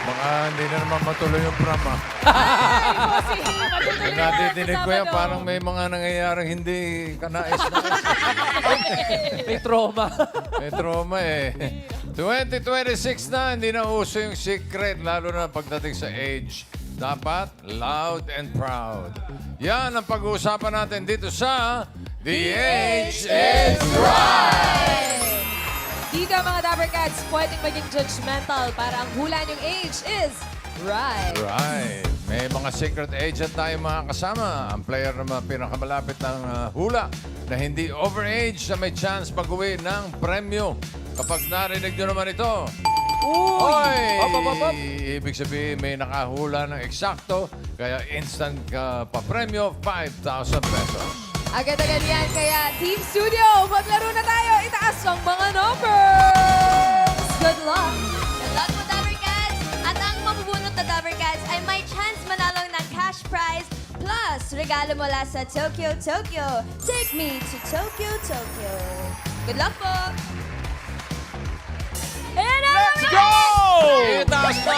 Baka hindi na naman matuloy yung prom, ah. Ay, bossing. Matutuloy na Nadidinig ko yan, Sabado. parang may mga nangyayaring hindi kanais-nais. May trauma. May trauma eh. 2026 na, hindi na uso yung secret, lalo na pagdating sa age. Dapat loud and proud. Yan ang pag-uusapan natin dito sa The Age is Right! Dito mga Dapper Cats, pwedeng maging judgmental para ang hula niyong age is right. Right. May mga secret agent tayo mga kasama. Ang player naman pinakamalapit ng hula na hindi overage na may chance pag-uwi ng premyo. Kapag narinig nyo naman ito, Oy! Ibig sabihin may nakahula ng eksakto, kaya instant ka pa-premyo, 5,000 pesos. Agad-agad yan, kaya Team Studio, maglaro na tayo. Itaas ang mga numbers. Good luck. Good luck po, Dabber Cats! At ang mabubunot na Dabber Cats ay may chance manalo ng cash prize plus regalo mula sa Tokyo, Tokyo. Take me to Tokyo, Tokyo. Good luck po! Ayan na! Let's go! Itaas na!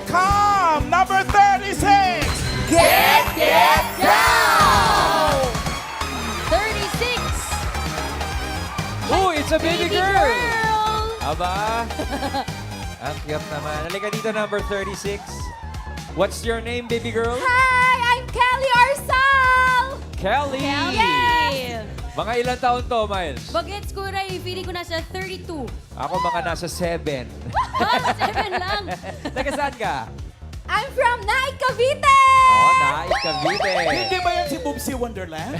Come! Number 36! Get down! 36. Oh, it's a baby girl! Girl! Aba. Ang cute naman. Halika dito, number 36. What's your name, baby girl? Hi! I'm Kelly Arsal! Kelly! Yes! Mga ilang taon to, Miles? Bagets ko rin, feeling ko nasa 32. Ako mga nasa 7. 7 lang. Taga saan ka? I'm from Naik, Cavite! Oo, Naik, Cavite. Hindi ba yan si Boobsy Wonderland?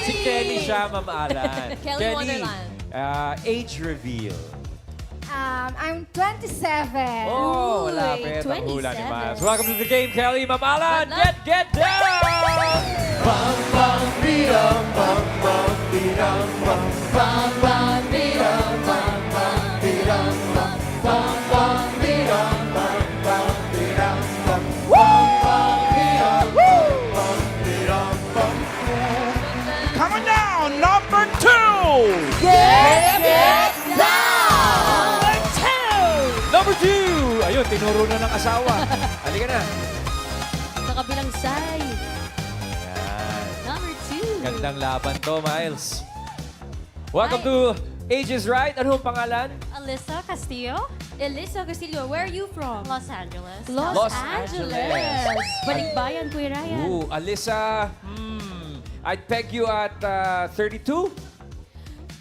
Si Kelly siya, Ma'am Alan. Kelly Wonderland. Age reveal. I'm 27. Oh, Uy, lapit ang hula ni 27. Miles. Welcome to the game, Kelly. Ma'am Alan, Good luck. get down! Come on down! Number 2! Number 2! Ayun, tinuro na ng asawa. Halika na. Sa kabilang side. Yan. Number 2. Gandang laban to, Miles. Welcome to Ages Right. Ano ang pangalan? Alyssa Castillo. Elisa Castillo, where are you from? Los Angeles. Los Los Angeles. Angeles. Balikbayan, Kuya Ryan. Ooh, Alyssa, I'd peg you at 32?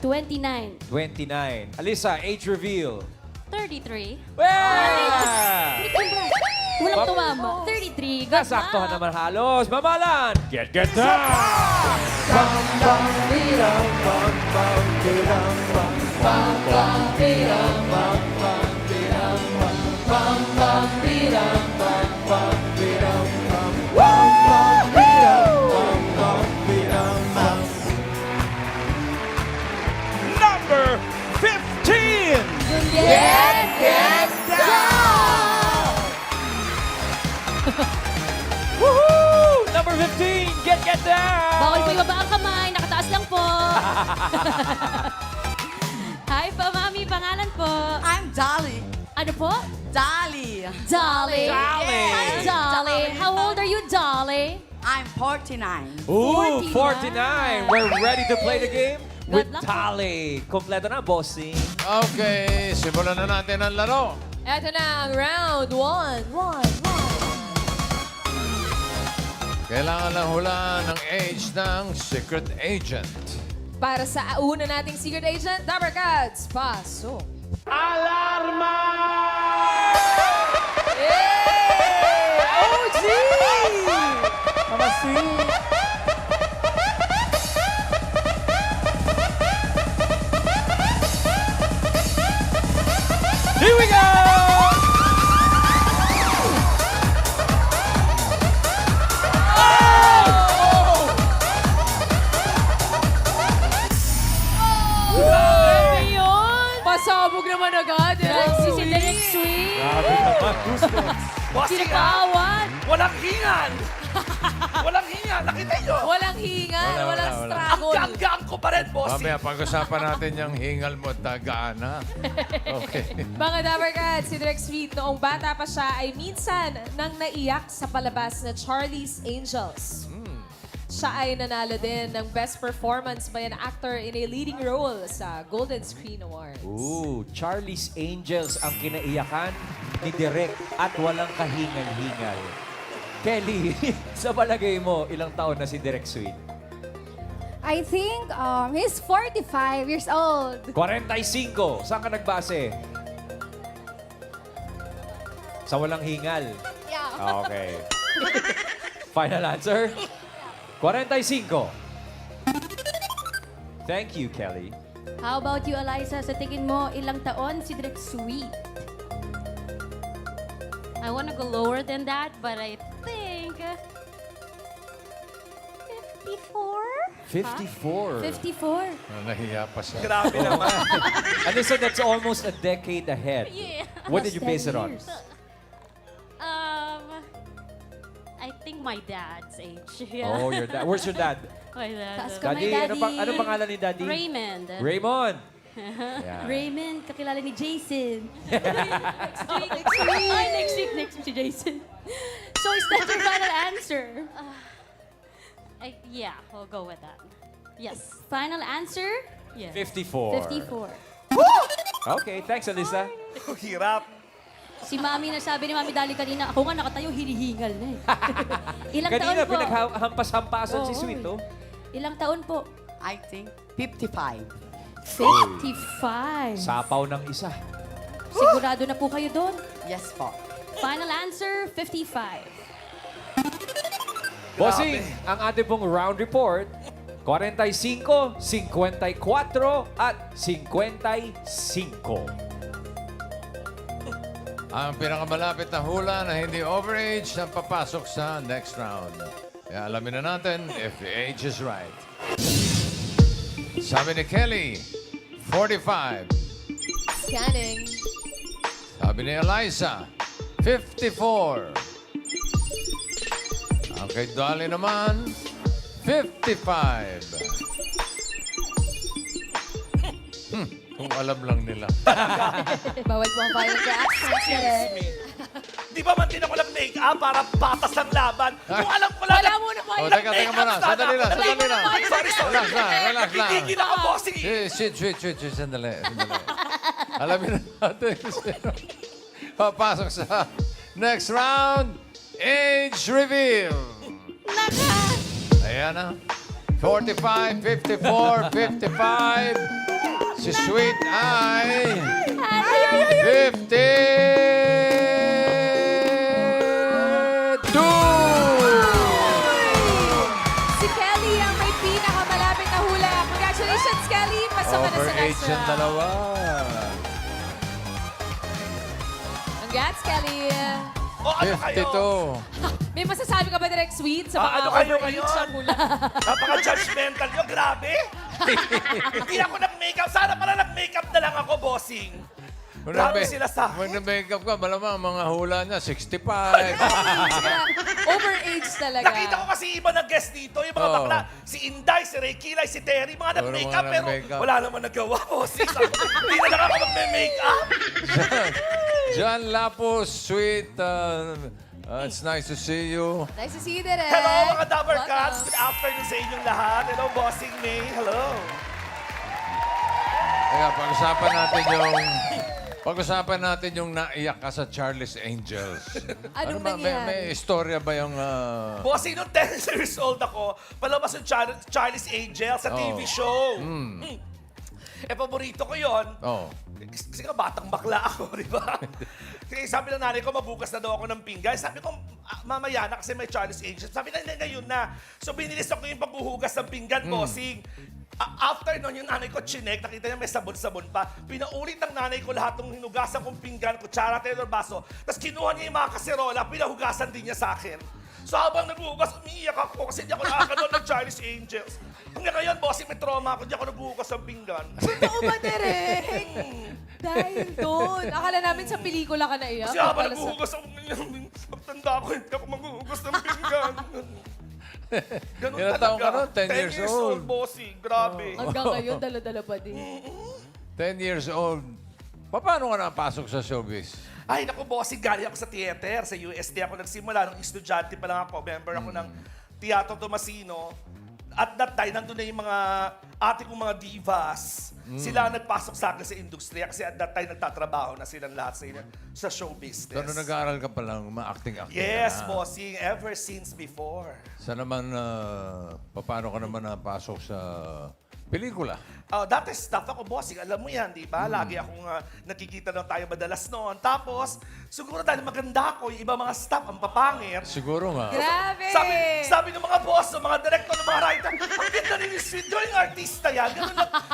29. 29. Alyssa, age reveal. 33. Well! Walang Bap- tumama. 33. Good Nasaktohan luck. naman halos. Mamalan! Get down! Number 15! Woohoo! Number 15, get down! Bawal po ibaba ang kamay. Nakataas lang po. Hi po, Mami. Pangalan po. I'm Dolly. Ano po? Dolly. Dolly. Dolly. Hi, Dolly. How old are you, Dolly? I'm 49. Ooh, 49. 49. We're ready to play the game with Good luck. Tali. Kompleto na, bossing. Okay, simulan na natin ang laro. Eto na ang round 1. Kailangan lang hulaan ng age ng secret agent. Para sa una nating secret agent, Dapper Cats, pasok. Alarma! OG! Here we go! naman agad. Direk Si Sweet. Derek Sweet. Grabe naman. Bossing, Pinapawan. walang hingan! Walang hingan! Nakita nyo? Walang hingal, Wala, walang wala. struggle. Ang ganggang ko pa rin, bossing! Mamaya, pag-usapan natin yung hingal mo at tagaan, ha? Okay. Mga Dabber Cats, si Direk Sweet, noong bata pa siya ay minsan nang naiyak sa palabas na Charlie's Angels. Siya ay nanalo din ng Best Performance by an Actor in a Leading Role sa Golden Screen Awards. Ooh, Charlie's Angels ang kinaiyakan ni Direk at walang kahingal-hingal. Kelly, sa palagay mo, ilang taon na si Direk Sweet? I think he's 45 years old. 45. Saan ka nagbase? Sa walang hingal. Yeah. Okay. Final answer? 45. Thank you, Kelly. How about you, Eliza? Sa tingin mo, ilang taon si Direk Sweet? I want to go lower than that, but I think 54. 54. 54. Nahiya pa siya. Grabe naman. And they said that's almost a decade ahead. Yeah. What did you base it on? I think my dad's age. Yeah. Oh, your dad. Where's your dad? My dad. Taas ka. Daddy, Daddy. ano pangalan ni Daddy? Raymond. Raymond. Yeah. Raymond, kakilala ni Jason. Ay, next week si Jason. So is that your final answer? Yeah, we'll go with that. Yes. Final answer? Yes. 54. 54. Okay, thanks, Alyssa. Ang hirap. Si Mami, nasabi ni Mami Dali kanina, ako nga nakatayo, hinihingal na eh. Ilang taon Kanina, po? pinaghampas-hampasan si Oo, Sweet, oh. Ilang taon po? I think 55. 55. Sapaw ng isa. Sigurado na po kayo doon. Yes po. Final answer, 55. Bossing, ang ating pong round report, 45, 54, at 55. Ang pinakamalapit na hula na hindi overage ang papasok sa next round. Kaya alamin na natin if the age is right. Sabi ni Kelly, 45. Scanning. Sabi ni Eliza, 54. Ang kay Dolly naman, 55. Kung alam lang nila. Bawal po ang final reaction. Di ba man din ako nag-make-up para patas ang laban? Kung alam ko lang, Wala muna po. O, teka muna. Sandali lang. Sorry. Relax lang. Nagigigil ako, bossing. Sweet. Sandali. Alamin na natin kung sino papasok sa next round. Age reveal. Ayan na. 45, 54, 55. Si Sweet ay 52. Si Kelly ang may pinakamalapit na hula. Congratulations, Kelly. Pasok ka na sa Overage next yung round. dalawa. Congrats, Kelly. O ano kayo? 52. May masasabi ka ba, Direk Sweet, sa mga Ano kayo overage ngayon? na hula? Napaka-judgmental nyo. Grabe. Hindi ako nag-makeup. Sana pala nag-makeup na lang ako, bossing. Grabe sila sa Pag akin. na-makeup ka, malamang mga hula niya, 65. Overage talaga. Nakita ko kasi iba nag-guest dito. Yung mga Oo. bakla. Si Inday, si Ray Kilay, si Terry. Mga Puro nag-makeup. mga Pero nag-makeup. wala naman nagawa, bossing. Hindi na lang ako mag-makeup. John Lapus, Sweet. It's nice to see you. Nice to see you, Direk. Hello, mga Dabber Welcome. Cats. Good afternoon sa inyong lahat. Hello, bossing May. Hello. Kaya pag-usapan natin yung naiyak ka sa Charlie's Angels. Anong ba, may nangyari? istorya ba yung... Bossing, nung 10 years old ako, palabas yung Charlie's Angels sa TV show. Paborito ko yon. Oh. Kasi nga batang bakla ako, di ba? Kasi sabi ng nanay ko, mabukas na daw ako ng pinggan. Sabi ko, mamaya na kasi may Charlie's Angels. Sabi na, ngayon na. So binilis ako yung paghuhugas ng pinggan, bossing. After nun, yung nanay ko chinek, nakita niya may sabon-sabon pa. Pinaulit ng nanay ko lahat ng hinugasan kong pinggan, kutsara, tenor, baso. Tapos kinuha niya yung mga kaserola, pinahugasan din niya sa akin. So habang naghuhugas, umiiyak ako kasi hindi ako nakakanood ng Charlie's Angels. Hanggang ngayon, bossing, may trauma ako, hindi ako naghuhugas ng pinggan. Totoo ba, Derek? Dahil doon. Akala namin sa pelikula ka naiyak. Kasi habang Pala sa- naghuhugas ako, pagtanda ko, hindi ako maghuhugas ng pinggan. Ganun Ilang taon ka nun? 10 years 10 years old. old, bossing. Grabe. Hanggang ngayon, dala-dala pa din. 10 years old. Paano ka napasok sa showbiz? Ay, naku, bossing, galing ako sa theater. Sa UST ako nagsimula. Nung estudyante pa lang ako. Member ako ng Teatro Tomasino. At that time, nandun na yung mga ate kong mga divas. Sila ang nagpasok sa akin sa industriya kasi at that time nagtatrabaho na silang lahat sa show business. So, nung nag-aaral ka pa lang, ma-acting-acting Yes, ka na. bossing. Ever since before. Sa naman, paano ka naman napasok sa pelikula? Dati staff ako, bossing. Alam mo yan, di ba? Lagi akong nakikita lang tayo madalas noon. Tapos, siguro dahil maganda ako, yung iba mga staff ang papangit. Siguro nga. Grabe! Sabi ng mga boss, ng mga director, ng mga writer, ang ganda rin yung sweet. Yung artista yan.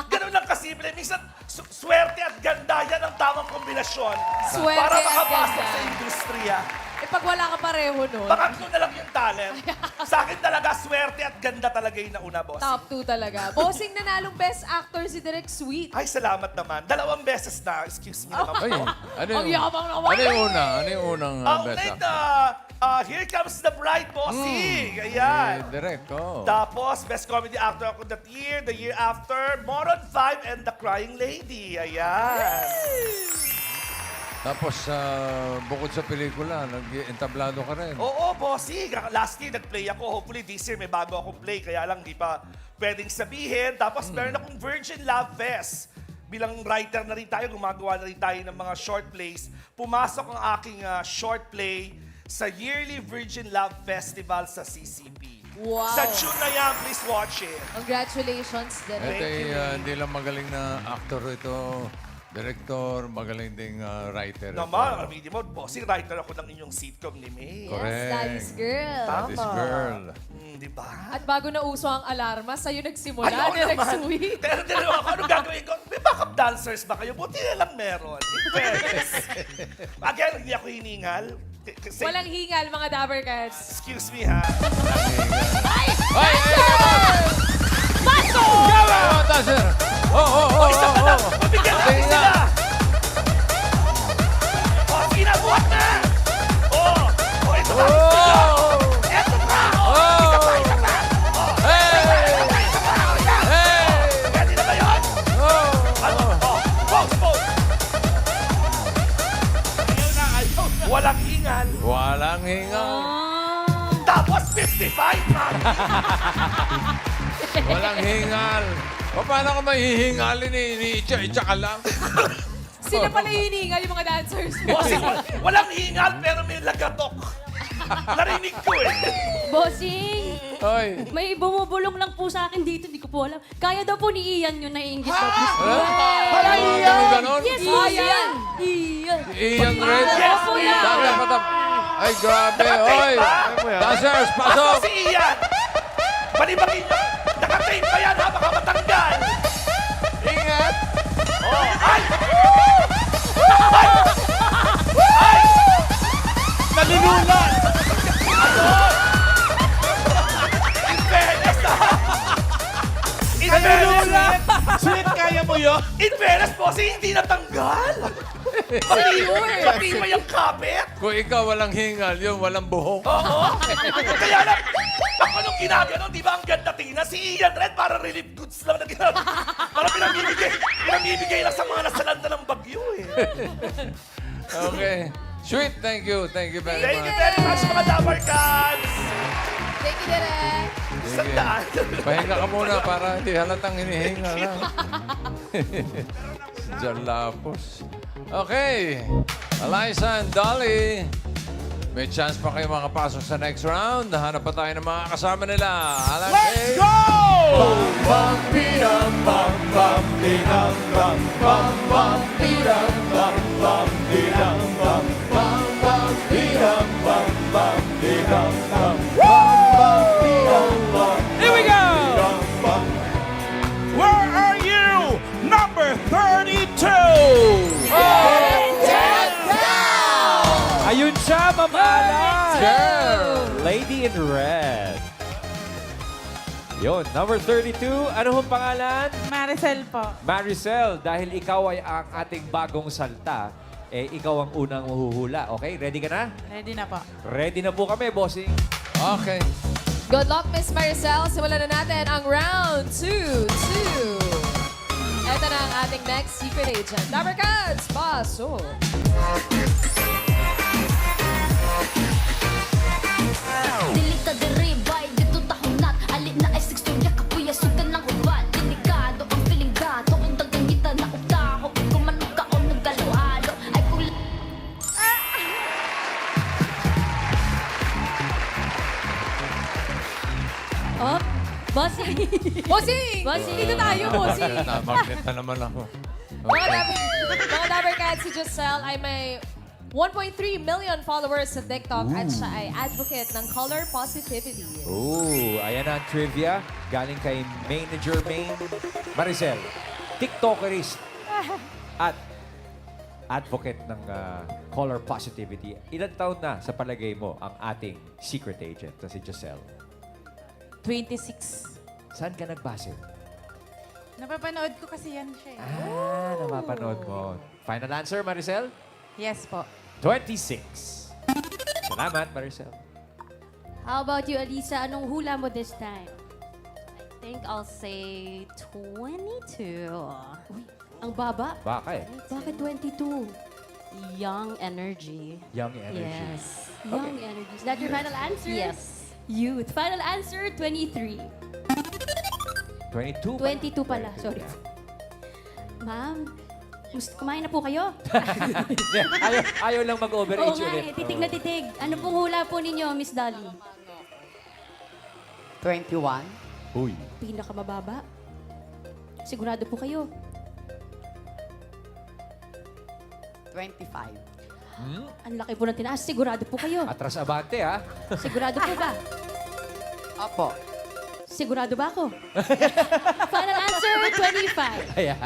Ganun lang kasimple. Minsan, swerte at ganda yan ang tamang kombinasyon. Swerte para at makapasok ganda. sa industriya. Eh, pag wala ka pareho nun, Pangatlo na lang yung talent. Sa akin talaga, swerte at ganda talaga yung nauna, boss. top 2 talaga. Bossing nanalong best actor si Direk Sweet. Ay, salamat naman. 2 beses na. Excuse me naman Ay, po. ano Ang yabang naman. Ano yung una? Ano yung unang best Ulit, actor? Here Comes the Bride, bossing. Ayan. Direct, oh. Tapos, Best Comedy Actor ako that year. The year after, Moron 5 and The Crying Lady. Ayan. Tapos, bukod sa pelikula, nag-entablado ka rin. Oo, bossing. Last year, nag-play ako. Hopefully, this year may bago akong play. Kaya lang, di pa pwedeng sabihin. Tapos, meron akong Virgin Love Fest. Bilang writer na rin tayo, gumagawa na rin tayo ng mga short plays. Pumasok ang aking short play sa yearly Virgin Love Festival sa CCP. Wow. Sa June na yan, please watch it. Congratulations, Direk. Ito ay hindi lang magaling na actor ito, director, magaling ding writer. Naman, aminin mo, bossing, writer ako ng inyong sitcom ni May. Correct. Daddy's girl. Daddy's girl. Di ba? At bago na uso ang alarma, sa'yo nagsimula, Ayaw Direk naman. Sweet. Pero tinanong ako, anong gagawin ko? May backup dancers ba kayo? Buti na lang meron. In fairness. Again, hindi ako hiningal. Kasi, Walang hingal, mga Dabber Cats. excuse me ha. Ay! Paso! Dancer! Oh, Isa pa lang! Mabigyan natin sila! Kinabuhat na! Ito pa! Ito pa! Isa pa! Isa pa! Pwede na ba yun? Pose! Ayaw na. Walang hingal. Walang hingal. Tapos 55 man. Walang hingal. Paano ka mahihingalin eh? Ini-itcha ka lang. Sila pala yung hiningal, yung mga dancers. Bossing, walang hingal pero may lagatok. Narinig ko eh. Bossing, Hoy. may bumubulong lang po sa akin dito. Hindi ko po alam. Kaya daw po ni Ian yun naiingit daw. Wala ganon? Yes, Si boss. Ian. Ian. Ian Red. Yes, Ian. Ay, grabe. Hoy. Dancers, Pasok pasok. si Ian. Balibagin nyo. Nakatape pa yan ha, baka matanggal. Ingat. Ay! Ay! Ay! Nalululan! In fairness ha! In fairness! Sweet, kaya mo yun? In fairness po, hindi natanggal. Matibay ang kapit. Kung ikaw walang hingal, yung walang buhok. Oo. Kaya lang, ako nung ginagano, di ba ang ganda tingnan? Si Ian Red, para relief goods lang na ginagawa. Para pinamimigay lang sa mga nasalanta ng bagyo eh. Okay. Sweet, thank you. Thank you very Thank you much. very much mga Dabber Cats. Thank you, Direk. Sandaan. Pahinga ka muna para hindi halatang hinihingal. Ha? Si John Lapos. Okay. Eliza and Dolly. May chance pa kayo makapasok sa next round. Hanap pa tayo ng mga kasama nila. Let's go! Here we go! Where are you? Number 32! Ayun siya, Ma'am Alan! Girl! Lady in red. Yun, number 32. Ano hong pangalan? Maricel po. Maricel, dahil ikaw ay ang ating bagong salta, ikaw ang unang mahuhula. Okay, ready ka na? Ready na po. Ready na po kami, bossing. Okay. Good luck, Miss Maricel. Simulan na natin ang round 2. Ito na ang ating next secret agent. Dabber Cats, paso. Dilita de ribay, dito tahunat Alit na ay 6 kapuya, sugan ng ubat Delikado ang feeling gato Kung tagangita na utaho Kung manong kaon ng galo-halo Ay kung Oh, bossing. Bossing! Bossing! Dito tayo, bossing. Magnet na naman ako. Mga Dabber Cats, si Giselle ay may 1.3 million followers sa TikTok at siya ay advocate ng color positivity. Oh, ayan na ang trivia. Galing kay Manager Main. Maricel, TikTokerist at advocate ng color positivity. Ilan taon na sa palagay mo ang ating secret agent na si Giselle? 26. Saan ka nagbase? Napapanood ko kasi yan siya. Napapanood mo. Final answer, Maricel? Yes po. 26. Salamat, Maricel. How about you, Alisa? Anong hula mo this time? I think I'll say 22. Uy, ang baba. Baka eh. Bakit 22? Young energy. Young energy. Yes. Young energy. Is that your final answer? Yes. Youth. Final answer, 23. 22. 22 pala. Sorry. Ma'am, kumain na po kayo? ayaw lang Oo mag-overage nga ulit. eh, titig na titig. Ano pong hula po ninyo, Miss Dolly? 21. Uy. Pinakamababa. Sigurado po kayo. 25. Ang laki po ng tinaas. Sigurado po kayo. Atras abante, ha? Sigurado po ba? Opo. Sigurado ba ako? Final answer, 25. Ayan.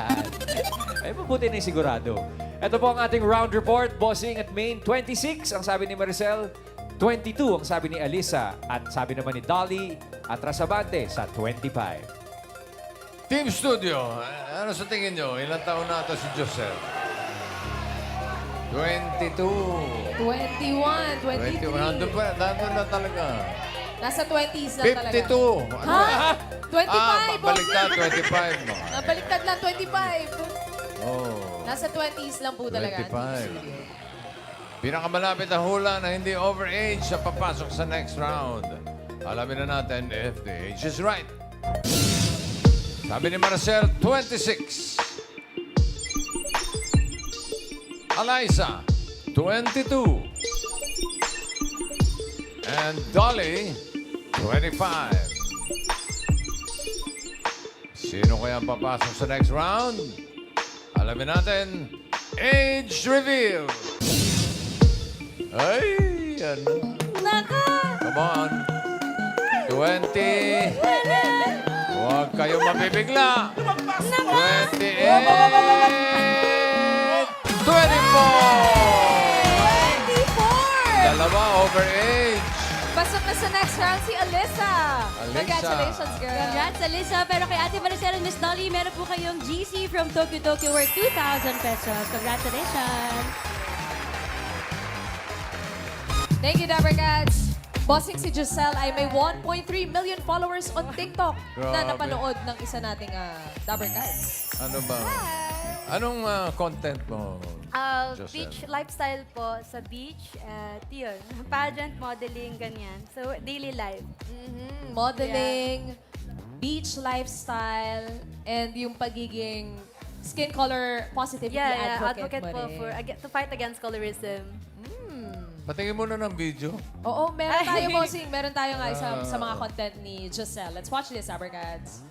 Ay, mabuti na yung sigurado. Ito po ang ating round report. Bossing at Main, 26. Ang sabi ni Maricel, 22 ang sabi ni Alisa. At sabi naman ni Dolly, atras abante sa 25. Team Studio, ano sa tingin nyo? Ilang taon na ito si Giselle? 22. 21, 23. Nandun na talaga. Nasa 20s lang talaga. 52. Ano? Ha? 25, baliktad, 25. No. Nabaliktad lang, 25. Oh, Nasa 20s lang po talaga. 25. Pinakamalapit na hula na hindi overage sa papasok sa next round. Alamin na natin if the age is right. Sabi ni Maricel, 26. Eliza, 22. And Dolly, 25. Sino kaya ang papasok sa next round? Alamin natin, age reveal. Ay, ano? Naka! Come on. 20. Huwag kayong mabibigla. 28. 24. 24! Dalawa overage. Pasok na sa next round si Alyssa. Alyssa. Congratulations, girl. Congrats, Alisa. Pero kay Ate Maricel and Miss Dolly, meron po kayong GC from Tokyo Tokyo worth 2,000 pesos. Congratulations! Thank you, Dabber Cats. Bossing si Giselle ay may 1.3 million followers on TikTok na Grabe. napanood ng isa nating Dabber Cats. Ano ba? Anong content mo, Giselle? Beach lifestyle po sa beach. Yun, pageant, modeling, ganyan. So, daily life. Modeling, beach lifestyle, and yung pagiging skin color positivity advocate mo rin. to fight against colorism. Patingin mo na ng video. Oo, meron tayo, bossing. Meron tayo nga sa mga content ni Giselle. Let's watch this, Dabber Cats.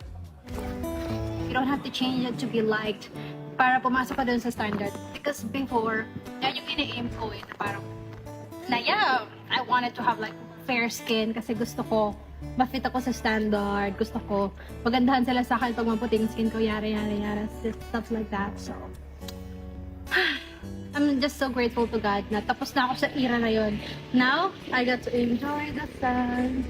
You don't have to change it to be liked para pumasok ka dun sa standard. Because before, yan yung ina-aim ko eh, na parang, I wanted to have like fair skin kasi gusto ko, ma-fit ako sa standard. Gusto ko, magandahan sila sa akin pag maputing skin ko, yara, stuff like that. So, I'm just so grateful to God na tapos na ako sa era na yon. Now, I got to enjoy the sun.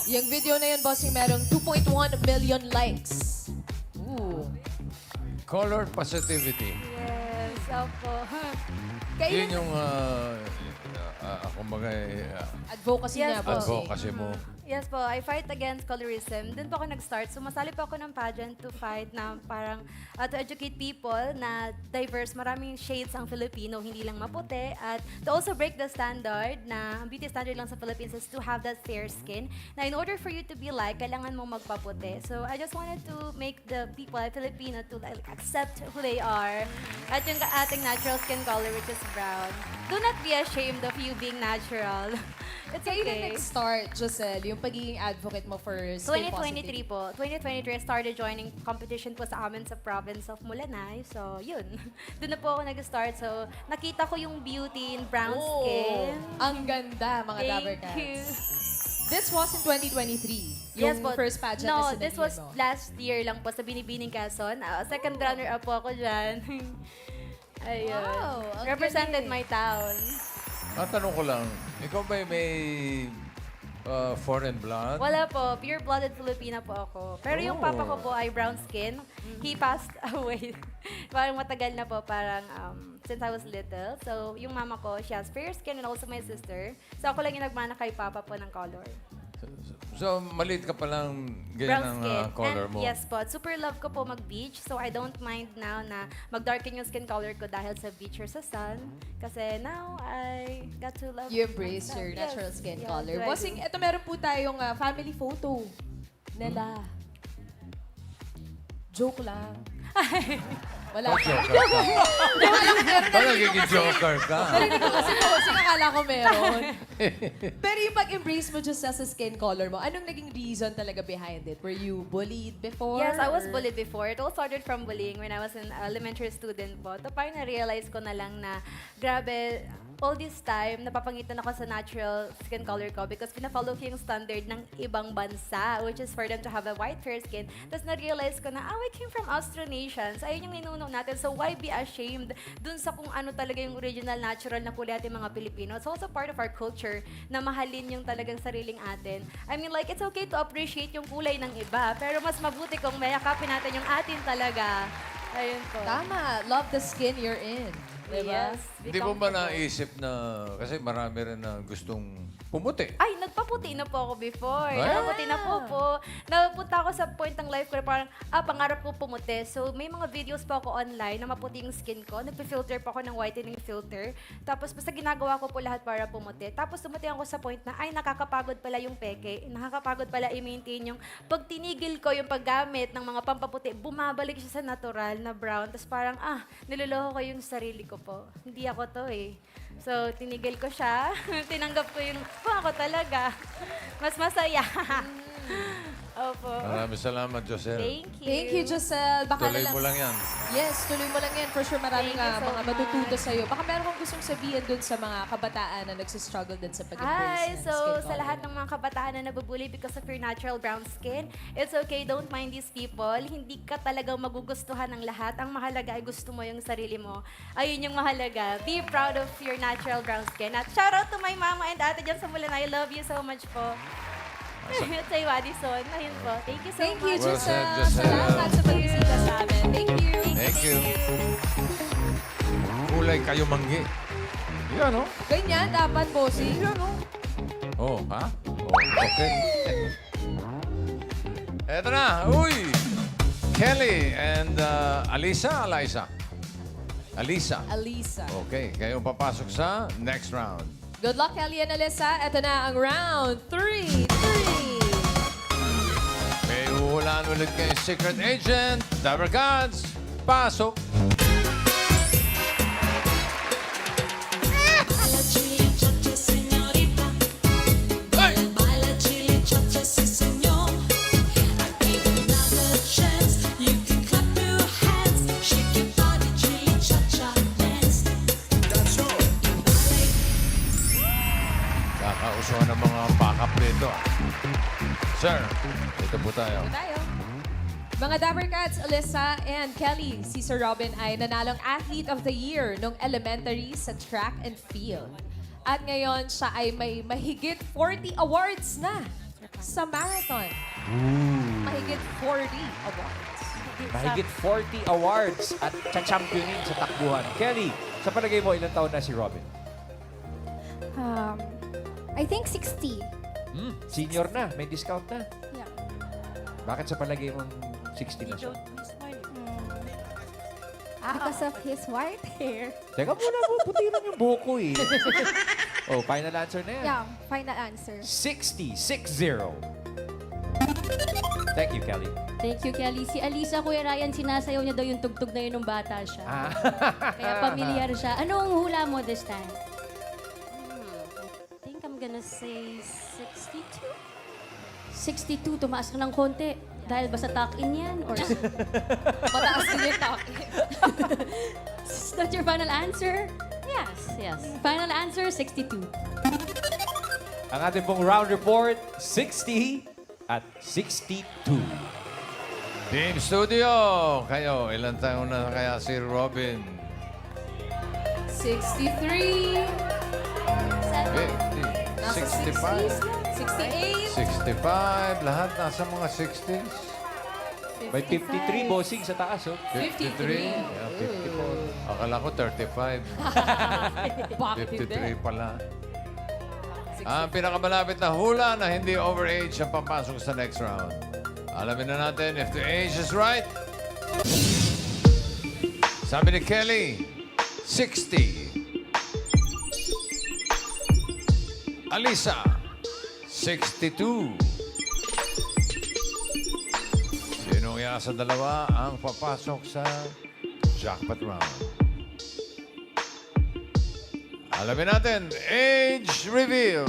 Yung video na yun, bossing, merong 2.1 million likes. Ooh. Color positivity. Yes, opo. Yun yung, kumbaga, Advocacy Yes, niya, bossing. advocacy mo. Yes po, I fight against colorism. Doon po ako nag-start. Sumasali po ako ng pageant to fight na parang to educate people na diverse. Maraming shades ang Filipino, hindi lang maputi. At to also break the standard na ang beauty standard lang sa Philippines is to have that fair skin. Na in order for you to be like, kailangan mo magpaputi. So I just wanted to make the people, Filipino, to like, accept who they are. At yung ating natural skin color, which is brown. Do not be ashamed of you being natural. It's Kailan okay. nag-start, Giselle, yung pagiging advocate mo for skin 2023 positivity? po. 2023, I started joining competition po sa amin sa province of Mulanay. So, yun. Doon na po ako nag-start. So, nakita ko yung beauty in brown skin. Ang ganda, mga Dabber Thank you. Cats. This was in 2023. Yes Yung po. first pageant No, na this sinagyan was mo. last year lang po sa Binibining Quezon. Second runner-up po ako dyan. Ayun. Wow, ang Represented galing. my town. Tatanong ko lang, ikaw ba may foreign blood? Wala po. Pure-blooded Filipina po ako. Pero yung papa ko po ay brown skin. He passed away. Parang matagal na po. Parang since I was little. So, yung mama ko, she has fair skin and also my sister. So, ako lang yung nagmana kay papa po ng color. So, maliit ka palang Brown ganyan ang skin. color And mo. yes po. Super love ko po mag-beach. So, I don't mind now na mag-darken yung skin color ko dahil sa beach or sa sun. Kasi now, I got to love You embrace myself. your Yes. natural skin Yes, color. I do. Bossing, ito meron po tayong family photo nila. Joke lang. Wala Oh, pa. joker ka. Parang nagiging joker ka. Narinig ko kasi po, akala ko meron. Pero yung pag-embrace mo just sa skin color mo, anong naging reason talaga behind it? Were you bullied before? Yes, I was or- bullied before. It all started from bullying when I was an elementary student po. To parang na-realize ko na lang na, grabe, all this time, napapangitan ako sa natural skin color ko because pina-follow ko yung standard ng ibang bansa, which is for them to have a white fair skin. Tapos na-realize ko na, we came from Austronesians. Ayun yung ninuno natin. So why be ashamed dun sa kung ano talaga yung original natural na kulay ating mga Pilipino? It's also part of our culture na mahalin yung talagang sariling atin. I mean, like, it's okay to appreciate yung kulay ng iba, pero mas mabuti kung mayakapin natin yung atin talaga. Ayun po. Tama. Love the skin you're in. Diba? Yes. be Hindi mo ba comfortable. naisip na, kasi marami rin na gustong pumuti. Ay, nagpaputi na po ako before. Ay. Nagpaputi na po. Napunta ako sa point ng life ko na parang, pangarap ko pumuti. So, may mga videos pa ako online na maputi yung skin ko. Nagpa-filter pa ako ng whitening filter. Tapos, basta ginagawa ko po lahat para pumuti. Tapos, tumuti ako sa point na, nakakapagod pala yung peke. Nakakapagod pala i-maintain yung, pag tinigil ko yung paggamit ng mga pampaputi, bumabalik siya sa natural na brown. Tapos parang, niloloko ko yung sarili ko po. Hindi ako to eh. So, tinigil ko siya. Tinanggap ko yung, ako talaga. Mas masaya. Opo. Maraming salamat, Josel. Thank you. Thank you, Giselle. Baka Tuloy na lang. mo lang yan. Yes, tuloy mo lang yan. For sure, maraming Thank you so mga matututo much. sa'yo. Baka meron kang gustong sabihin dun sa mga kabataan na nagsistruggle din sa pag-embrace Hi! ng So, skin sa color. lahat ng mga kabataan na nabubuli because of your natural brown skin, it's okay, don't mind these people. Hindi ka talagang magugustuhan ng lahat. Ang mahalaga ay gusto mo yung sarili mo. Ayun yung mahalaga. Be proud of your natural brown skin. At shout out to my mama and ate dyan sa Mulanay. I love you so much po. At sa Wadison. Ayun po. Thank you so Thank you, much. Well said, Giselle. Giselle. Salamat sa pagbisita sa amin. Thank you. Thank you. Kulay kayo manggi. Yan, no? Ganyan, dapat, bossing. Oh, ha? Oh, okay. Eto na. Uy! Kelly and Alisa. Alisa. Okay, kayo papasok sa next round. Good luck, Kelly and Alyssa. Ito na ang round 3. May uhulaan ulit kayong secret agent. Dabber Gods, pasok. Hey! Kakausuhan ng mga backup nito. Sir, ito po tayo. Tayo. Mga Dapper Cats, Alyssa and Kelly, si Sir Robin ay nanalong Athlete of the Year nung elementary sa track and field. At ngayon, siya ay may mahigit 40 awards na sa marathon. Mahigit 40 awards. Mahigit 40 awards at cha-championin sa takbuhan. Kelly, sa palagay mo, ilang taon na si Robin? I think 60. Senior na, may discount na. Yeah. Bakit sa palagay mo 60 na siya? Because of his white hair. Teka muna, puti lang yung buhok ko eh. Oh, final answer na yan. Yeah, final answer. 60. Thank you, Kelly. Thank you, Kelly. Si Alisa, Kuya Ryan, sinasayaw niya daw yung tugtog na yun nung bata siya. Kaya pamilyar siya. Anong hula mo this time? I think I'm gonna say 62. 62, tumaas ka ng konti. Dahil ba sa tuck-in yan? Or Mataas din yung topic. is that your final answer? Yes. Final answer, 62. Ang ating pong round report, 60 at 62. Team Studio, kayo, ilang taon na kaya si Robin? 63. 50, Nasa 65, 60s na. 65, lahat nasa mga 60s. 68. May 53 bossing sa taas, oh. 53, yeah, 54. Akala ko 35. Bakit 53 pala. Ang pinakamalapit na hula na hindi overage ang papasok sa next round. Alamin na natin if the age is right. Sabi ni Kelly, 60. Alisa, 62. Sino kaya sa dalawa ang papasok sa jackpot round? Alamin natin, age reveal.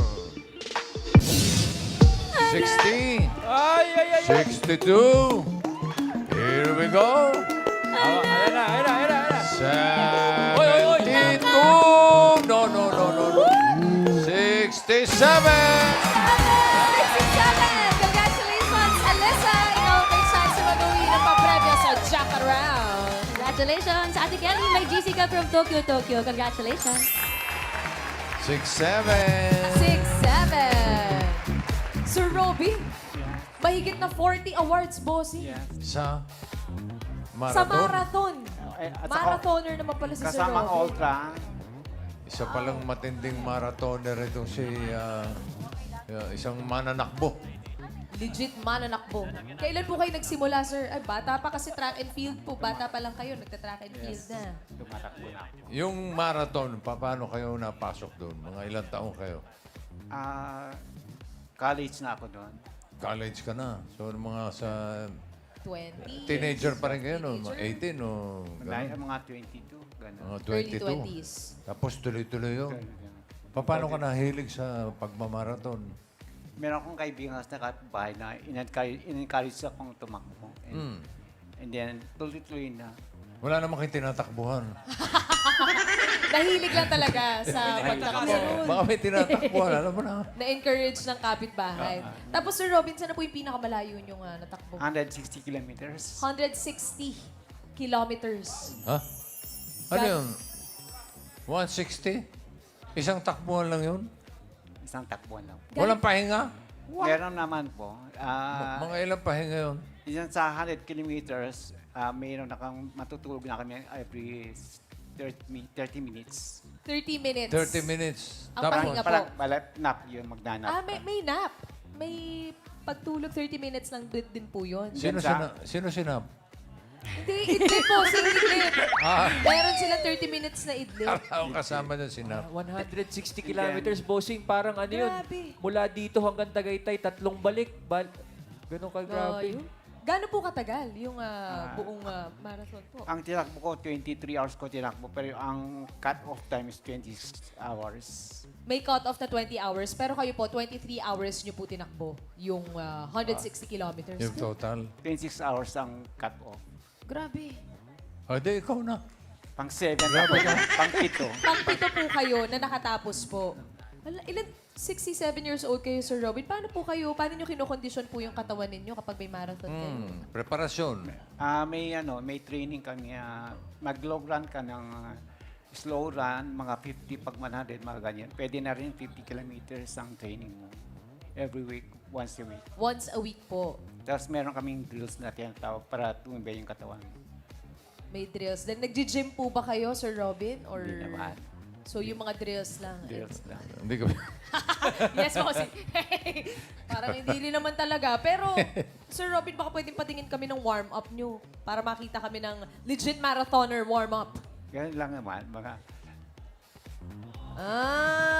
60, Ay! 62. Here we go. Ayan na. 72. No. 67. 67! Congratulations, Alyssa! Ikaw may chance na mag-uwi ng papremyo sa Jackaround. Congratulations, Ate Kelly. May GC ka from Tokyo. Congratulations. 67. 67! Sir Robin, mahigit na 40 awards, bossing. Sa Sa marathon. marathon. At saka, Marathoner naman pala si Sir kasamang Robin. ultra, Isa palang matinding marathoner itong si isang mananakbo. Legit mananakbo. Kailan po kayo nagsimula, sir? Ay, bata pa kasi track and field po. Bata pa lang kayo, nagta-track and field na. tumatakbo na ako. Yung marathon, paano kayo napasok doon? Mga ilang taong kayo? College na ako doon. College ka na. So, mga sa 20. teenager pa rin kayo, no? Teenager. 18 o gano'n? Mga 22, gano'n. Mga Early 22. 20s. Tapos tuloy-tuloy yun. Paano ka nahilig sa pagmamarathon? Meron akong kaibigan sa bahay na in-encourage akong tumakbo. And then, tuloy-tuloy na. Wala namang kayo tinatakbuhan. Nahilig lang talaga sa pagtakbo. Baka may tinatakbuhan, alam mo na. Na-encourage ng kapitbahay. Tapos, Sir Robin, saan na po yung pinakamalayo yung natakbo? 160 kilometers. 160 kilometers. Ha? Ano yun? 160? Isang takbuhan lang yun? Isang takbuhan lang. Walang pahinga? Meron naman po. Mga ilang pahinga yun? Isang sa 100 kilometers, mayroon na kang matutulog na kami every 30 minutes. 30 minutes. 30 minutes. Ang Tapos, pahinga po. Balat nap yun, magnanap. May nap. May pagtulog 30 minutes lang din po yun. sino sinap? Hindi, idlip po. Idlip. Ah, Meron silang 30 minutes na idlip. ako kasama doon sinap. 160 kilometers, bossing. Parang ano yun? Grabe. Mula dito hanggang Tagaytay, 3 balik. Ganun ka grabe. Layo. Gano'n po katagal yung buong marathon po? Ang tinakbo ko, 23 hours ko tinakbo. Pero ang cut-off time is 20 hours. May cut-off na 20 hours, pero kayo po, 23 hours nyo po tinakbo yung 160 kilometers. Yung total. 26 hours ang cut-off. Grabe. O, di ikaw na. Pang 7 ako. Pang 7. Pang-pito po kayo na nakatapos po. Ilan? 67 years old kayo, Sir Robin. Paano nyo kinokondisyon po yung katawan ninyo kapag may marathon kayo? Preparasyon. May training kami. Mag-long run ka ng slow run, mga 50 pag 100, mga ganyan. Pwede na rin 50 kilometers ang training mo. Every week, once a week. Once a week po. Tapos meron kaming drills na tinatawag para tumibay yung katawan. May drills. Then, nag-gym po ba kayo, Sir Robin? Or... Hindi naman. So, yung mga drills lang. Drills lang. Hindi ko... Yes, bossy. Parang hindi rin naman talaga. Pero, Sir Robin, baka pwedeng patingin kami ng warm-up nyo para makita kami ng legit marathoner warm-up. Ganun lang naman. Mga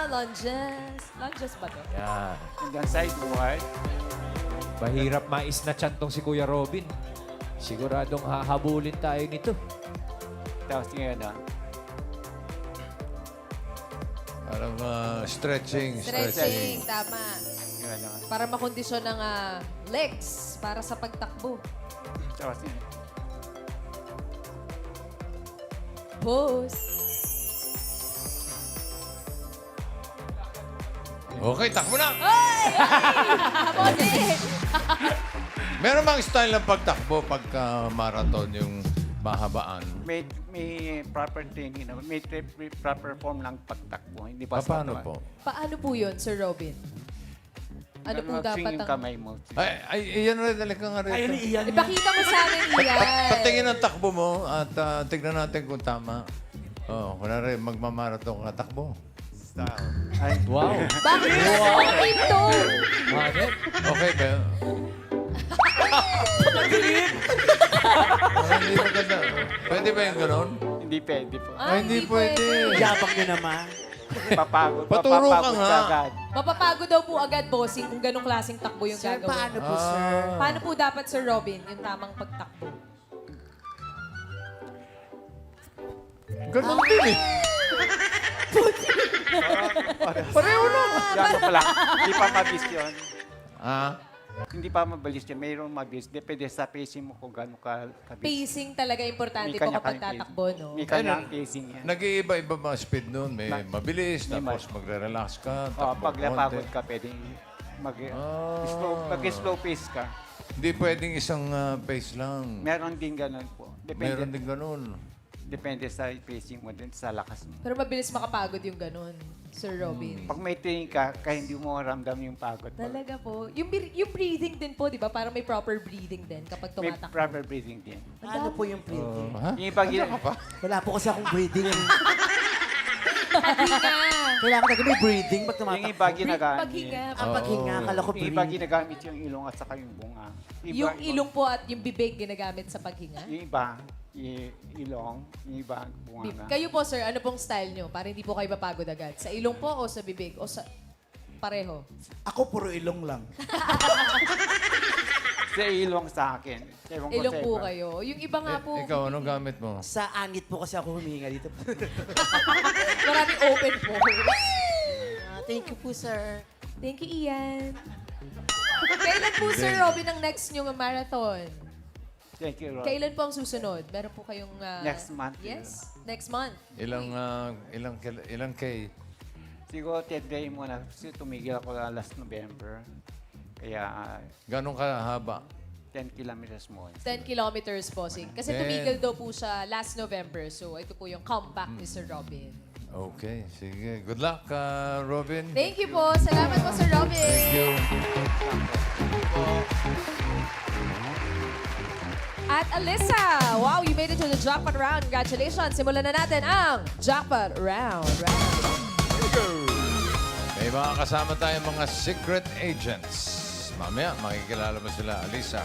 Lunges. Lunges ba to? Yan. hanggang sideboard. Mahirap mais-na-chan tong si Kuya Robin. Siguradong hahabulin tayo nito. Tapos ngayon, Parang stretching. Stretching, tama. ngayon, Para makondisyon ng legs para sa pagtakbo. tapos ngayon. Pose. Okay, takbo na! Bossy! Meron bang style ng pagtakbo pagka marathon yung mahabaan? May proper training naman. May proper form ng pagtakbo. Hindi pa Paano po? Paano po yun, Sir Robin? Ano po dapat yung ang... kamay mo. Iyan rin, dali ka nga rin. Ipakita mo sa amin, Ian. Patingin ang takbo mo at tignan natin kung tama. Kunwari, magmamarathon ka takbo. Ay, Wow. Bakit? Okay to. Bakit? Okay ba? Parang hindi maganda. Pwede ba yung ganon? hindi pwede po. Hindi pwede. Yabang nyo naman. Papagod. Paturo ka Papapagod nga. agad. Mapapagod daw po agad, bossing, kung ganong klaseng takbo yung Sir, gagawin. paano po, sir? Paano po dapat, Sir Robin, yung tamang pagtakbo? Ganon din eh. Pareho lang. Yan pa lang. Hindi pa mabilis yun. Ah? Hindi pa mabilis yun. Mayroong mabilis. Depende sa pacing mo kung gano'n kabilis. Pacing talaga importante po kapag tatakbo, no? May kanyang pacing yan. Nag-iiba-iba ba speed nun? May mabilis, May tapos magre-relax ka, Oh, takbo pag napagod konti. ka, pwedeng mag-slow pace ka. Hindi pwedeng isang pace lang. Meron din ganun po. Meron din ganun. Depende sa pacing mo din, sa lakas mo. Pero mabilis makapagod yung ganun, Sir Robin. Pag may training ka, kaya hindi mo ramdam yung pagod. Talaga po. Yung breathing din po, di ba? Para may proper breathing din kapag May tumatakbo. proper breathing din. Ano po yung breathing? Ha? Yung ibang Wala po kasi akong breathing. Paghinga. Kailangan talaga may breathing pag yung tumatakbo. iba ginagamit. Paghinga. Ang paghinga, akala ko Yung iba breathing. ginagamit yung ilong at saka yung bunga. Yung ilong po at yung bibig ginagamit sa paghinga. Yung iba, yung ilong, yung iba bunga na. Kayo po, sir, ano pong style nyo? Para hindi po kayo mapagod agad. Sa ilong po o sa bibig? O sa pareho? Ako puro ilong lang. Sa ilong sa akin. Ewan ko Ilong sa po iba. kayo. Yung iba nga po, Ikaw, anong gamit mo? Sa anit po kasi ako huminga dito. maraming open po. Thank you po, sir. Thank you, Ian. Kailan po, Sir Robin, ang next nyo marathon? Thank you, Rob. Kailan po ang susunod? Meron po kayong... Next month. Yes? Next month. Ilang K? Siguro 10 day muna. Kasi tumigil ako last November. Kaya Ganong kahaba? 10 kilometers more. 10 kilometers po, Sing. Kasi Ten. tumigil daw po siya last November. So, ito po yung comeback ni Sir Robin. Okay, sige. Good luck, Robin. Thank you po. Salamat po, Sir Robin. Thank you. At Alyssa, wow, you made it to the jackpot round. Congratulations. Simulan na natin ang jackpot round. May mga kasama tayong mga secret agents. Mamaya, makikilala mo sila, Alisa.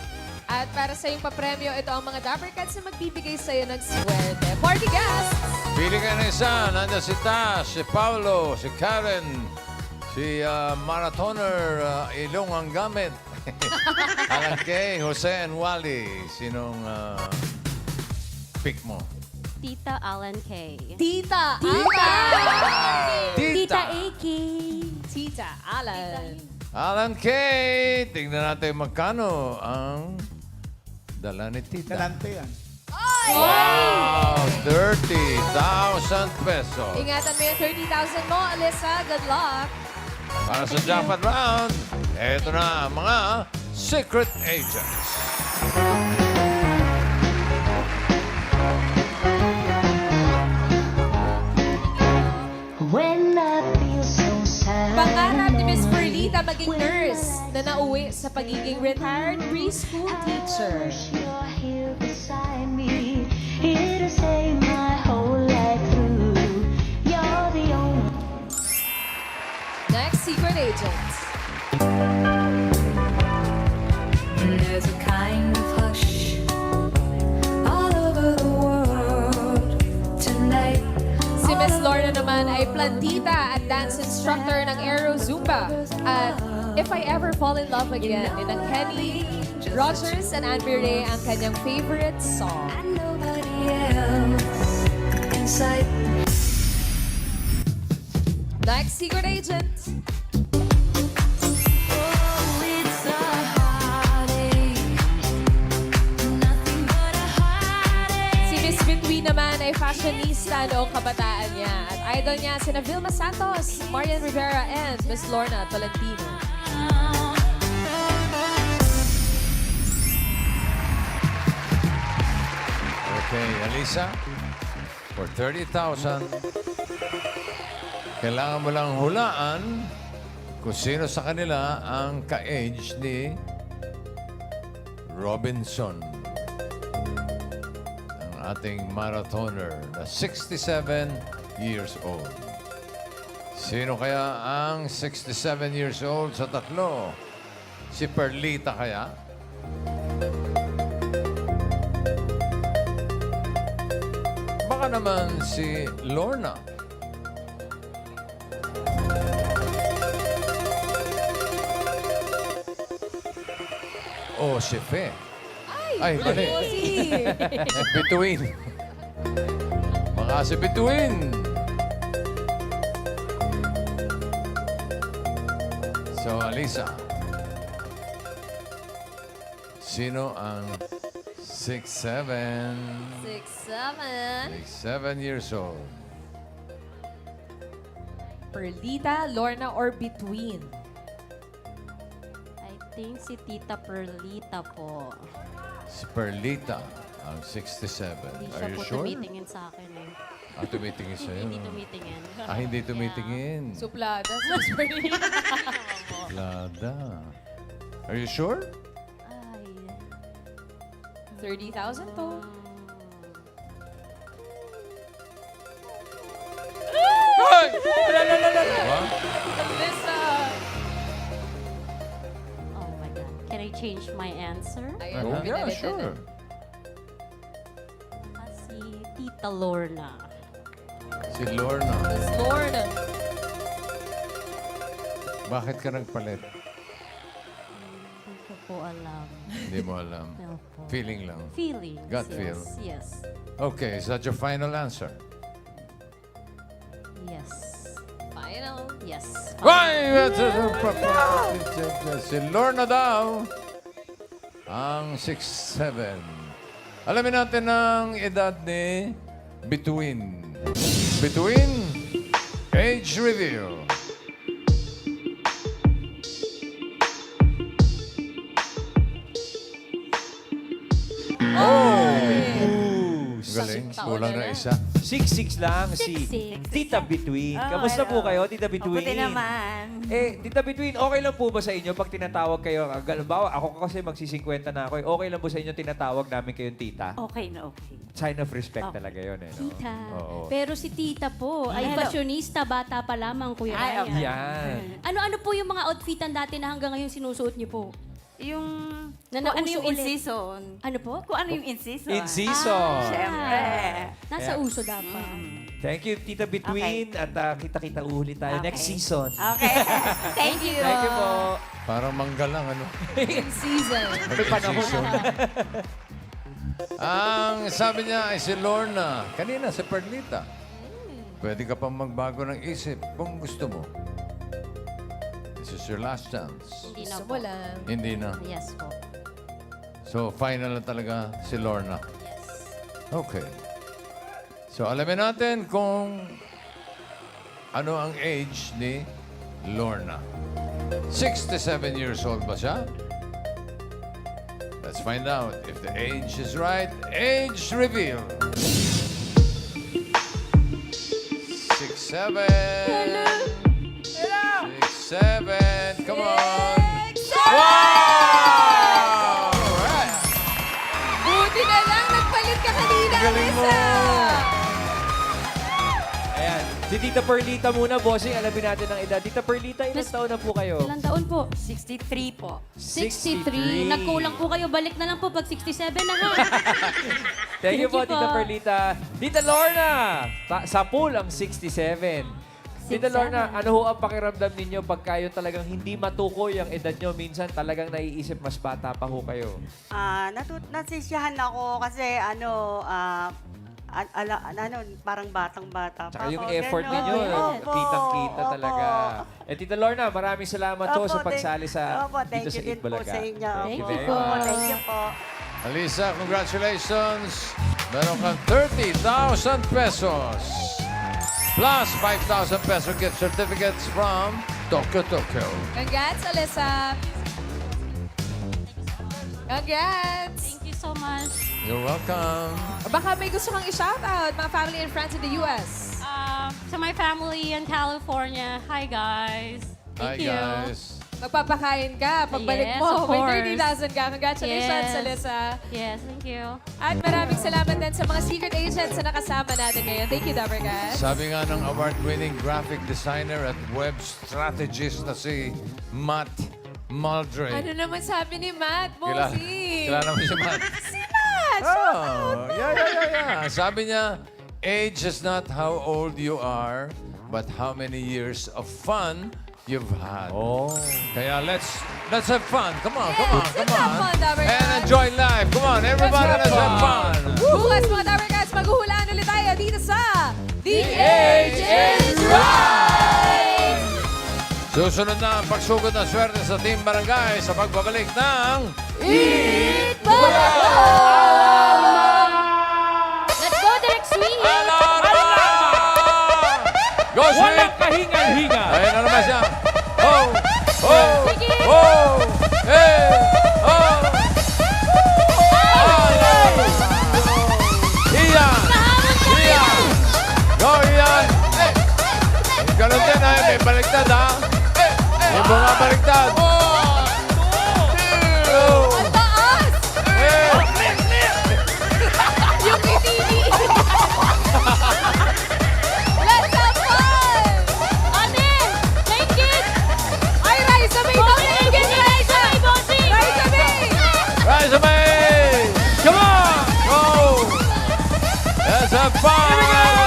At para sa iyong papremyo, ito ang mga Dapper Cats na magbibigay sa iyo ng swerte. Party guests! Pili ka na isa. Nandiyan si Tash, si Paolo, si Karen, si marathoner, Ilong ang gamit. Alan Kay, Jose and Wally. Sinong pick mo? Tita Alan K. Tita! Tita Aki. Tita Alan. Alan Kay! Tingnan natin magkano ang dala ni Tita. Galante yan. Wow! 30,000 pesos. Ingatan mo yung 30,000 mo, Alyssa. Good luck. Para sa jackpot round, eto na ang mga secret agents. Pangarap ni Miss Perlita maging nurse na nauwi sa pagiging retired preschool teacher. Next secret agent. There's a kind of hush all over the world tonight. Si Miss Lorna naman ay plantita at dance instructor ng Aero Zumba. At If I Ever Fall in Love Again ni ng Kenny Rogers and Anne Ray ang kanyang favorite song. And nobody else inside. Next secret agent. Oh, it's a heartache, nothing but a heartache. Si Miss Between naman ay fashionista noong kabataan niya. At idol niya sina Vilma Santos, Marian Rivera, and Miss Lorna Tolentino. Okay, Alisa, for 30,000, kailangan mo lang hulaan kung sino sa kanila ang ka-age ni Robinson. Ang ating marathoner na 67 years old. Sino kaya ang 67 years old sa tatlo? Si Perlita kaya? Baka naman si Lorna. O si Fe. Ay, mali. Between. Baka si Between. So, Alisa. Sino ang 6'7"? 6'7". 7 years old. Perlita, Lorna, or Between? I think si Tita Perlita po. Si Perlita, ang 67. Hindi siya Are you po sure? tumitingin sa akin eh. Ah, tumitingin sa'yo. Hindi tumitingin. Ah, hindi tumitingin. Suplada si Miss Perlita. Lada. Are you sure? Ay. 30,000 to. Ay! Diba? Alyssa. Oh my God. Can I change my answer? Ayun, Oh, yeah, pinalitan sure. Si Tita Lorna. Si Lorna. Miss Lorna. Bakit ka nagpalit? Hindi ko po alam. Hindi mo alam. No po. Feeling lang. Feelings. Gut yes. feel. Yes. Okay, is that your final answer? Yes. Final. Yes. Why? Si Lorna daw ang 6'7". Alamin natin ang edad ni Between. Between, age review. Galing, kulang na isa. 6'6" lang si 6'6". Tita Between. Kamusta po kayo, Tita Between? Mabuti naman. Tita Between, okay lang po ba sa inyo pag tinatawag kayo? Halimbawa, ako kasi magsi-50 na ako. Okay lang po sa inyo tinatawag namin kayong tita? Okay na okay. Sign of respect talaga yun eh. No? Tita. Oo. Pero si Tita po ay Hello. fashionista, bata pa lamang, Kuya Ay, Ryan. okay. Yan. Ano-ano po yung mga outfitan dati na hanggang ngayon sinusuot niyo po? Yung, Na kung ano nauso yung ulit. in-season. Ano po? Kung ano yung in-season. In season. Siyempre. Nasa Kaya- uso dapat. Thank you, Tita Between. At kita-kita ulit tayo Okay. next season. Okay. Thank you. Thank you po. Parang manggal lang, ano? Season. Mag-season. Ang sabi niya ay si Lorna. Kanina, si Perlita. Pwede ka pang magbago ng isip kung gusto mo. This is your last chance. Hindi na Gusto po. mo lang. Hindi na. Yes po. So, final na talaga si Lorna. Yes. Okay. So, alamin natin kung ano ang age ni Lorna. 67 years old ba siya? Let's find out if the age is right. Age reveal. 67. 67. Come on. Wow! Alright. Buti na lang, nagpalit ka kanina, Galing mo. Alisa. Ayan. Si Tita Perlita muna, bossing. Alamin natin ang edad. Tita Perlita, ilang taon na po kayo? Ilang taon po? 63 po. 63. Nagkulang po kayo. Balik na lang po pag 67 na ha. Thank you po, Thank you Tita po. Perlita. Tita Lorna, sa pool ang 67. Tita Lorna, ano ho ang pakiramdam ninyo pag kayo talagang hindi matukoy ang edad nyo? Minsan talagang naiisip mas bata pa ho kayo. Nasisiyahan ako kasi parang batang-bata pa Tsaka yung ako. effort Ganon. ninyo, Opo, kitang-kita opo. talaga. Eh, Tita Lorna, maraming salamat ho Opo, sa pagsali sa thank dito sa you din po Itbulaga. sa inyo. Thank you Opo. very Opo, much. thank you po. Alisa, congratulations. Meron kang 30,000 pesos. Plus 5,000 peso gift certificates from Tokyo Tokyo. Congrats, Alisa. Congrats. Thank you so much. You're welcome. Baka may gusto kang i-shoutout, mga family and friends in the U.S. To my family in California, hi guys. Hi, Thank you. guys. Magpapakain ka pagbalik Yes, mo. of May course. 30,000 ka. Congratulations, Yes. Alisa. Yes, thank you. At maraming salamat din sa mga secret agents na nakasama natin ngayon. Thank you, Dabarkas. Sabi nga ng award-winning graphic designer at web strategist na si Matt Maldry. Ano naman sabi ni Matt, Bossy? Kilala mo si Matt? Si Matt! Oh, yeah. Sabi niya, age is not how old you are, but how many years of fun you've had. Oh. Kaya let's have fun. Come on. Let's have fun, Dabarkas. And enjoy life. Come on, everybody, let's have fun. Bukas, mga Dabarkas, maghuhulaan ulit tayo dito sa The Age is Right! Susunod na ang pagsugod ng swerte sa Team Barangay sa pagbabalik ng Eat Let's go, Direk Sweet! Alarma! Go, Sweet! Walang kahingal-hingal. Ayun na naman siya. Oh! Hey! Oh! Iyan! Go, Ian! Ganun din, ha? May baliktad, ha? May mga baliktad. Ang taas! Yung itini! Let's have fun! Ate! Thank you! Ay, Raisa, may tawag! Raisa! Raisa, may! Rise away! Come on! Go! Let's have fun!